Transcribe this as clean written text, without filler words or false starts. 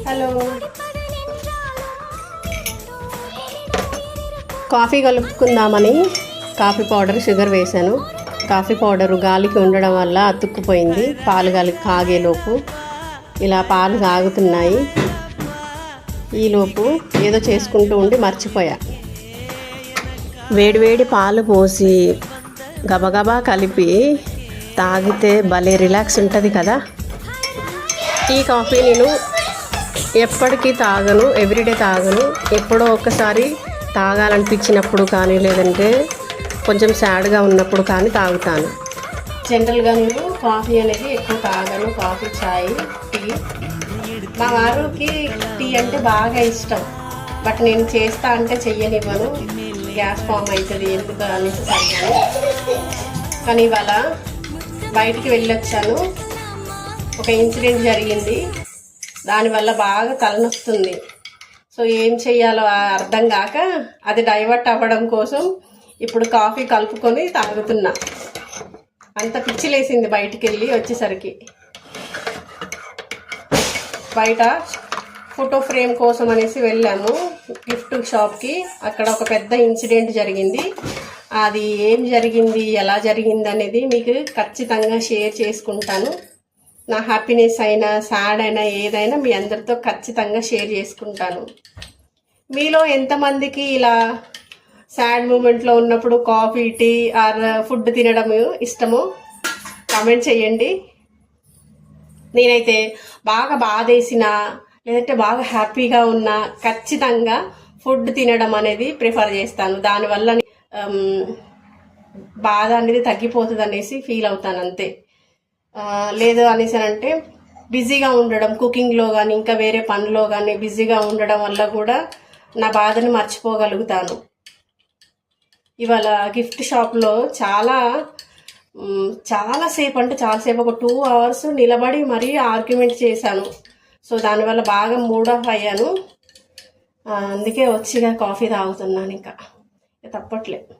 Hello, coffee కలుపుకుందామని coffee powder sugar వేశాను. Coffee powder గాలికి ఉండడం వల్ల అతుక్కుపోయింది. పాలు కాగేలోపు ఇలా పాలు కాగుతున్నాయి. ఈలోపు ఏదో చేసుకుంటూ ఉండి మర్చిపోయా. వేడివేడి పాలు పోసి గబగబా కలిపి తాగితే భలే రిలాక్స్ ఉంటుంది కదా. ఈ కాఫీ నేను ఎప్పటికీ తాగను, ఎవ్రీడే తాగను. ఎప్పుడో ఒకసారి తాగాలనిపించినప్పుడు కానీ, లేదంటే కొంచెం సాడ్గా ఉన్నప్పుడు కానీ తాగుతాను. జనరల్గా నేను కాఫీ అనేది ఎక్కువ తాగను. కాఫీ, చాయ్, టీ. మా వారికి టీ అంటే బాగా ఇష్టం. బట్ నేను చేస్తా అంటే చెయ్యనివ్వను, గ్యాస్ ఫామ్ అవుతుంది ఎందుకు అనేసి తాగాను. కానీ ఇవాళ బయటికి వెళ్ళొచ్చాను. ఒక ఇన్సిడెంట్ జరిగింది, దానివల్ల బాగా తలనొస్తుంది. సో ఏం చెయ్యాలో అర్థం కాక అది డైవర్ట్ అవ్వడం కోసం ఇప్పుడు కాఫీ కలుపుకొని తాగుతున్నా. అంత పిచ్చిలేసింది బయటికి వెళ్ళి వచ్చేసరికి. బయట ఫోటో ఫ్రేమ్ కోసం అనేసి వెళ్ళాము గిఫ్ట్ షాప్కి. అక్కడ ఒక పెద్ద ఇన్సిడెంట్ జరిగింది. అది ఏం జరిగింది, ఎలా జరిగింది అనేది మీకు ఖచ్చితంగా షేర్ చేసుకుంటాను. నా హ్యాపీనెస్ అయినా, సాడ్ అయినా, ఏదైనా మీ అందరితో ఖచ్చితంగా షేర్ చేసుకుంటాను. మీలో ఎంతమందికి ఇలా సాడ్ మూమెంట్లో ఉన్నప్పుడు కాఫీ, టీ ఆర్ ఫుడ్ తినడం ఇష్టమో కామెంట్ చేయండి. నేనైతే బాగా బాధేసినా, లేదంటే బాగా హ్యాపీగా ఉన్నా ఖచ్చితంగా ఫుడ్ తినడం అనేది ప్రిఫర్ చేస్తాను. దానివల్ల బాధ అనేది తగ్గిపోతుంది అనేసి ఫీల్ అవుతాను అంతే. లేదు అనేసి అంటే బిజీగా ఉండడం, కుకింగ్లో కానీ ఇంకా వేరే పనిలో కానీ బిజీగా ఉండడం వల్ల కూడా నా బాధని మర్చిపోగలుగుతాను. ఇవాళ గిఫ్ట్ షాప్లో చాలాసేపు అంటే చాలాసేపు, ఒక 2 hours నిలబడి మరీ ఆర్గ్యుమెంట్ చేశాను. సో దానివల్ల బాగా మూడ్ ఆఫ్ అయ్యాను. అందుకే వచ్చిగా కాఫీ తాగుతున్నాను, ఇంకా తప్పట్లేదు.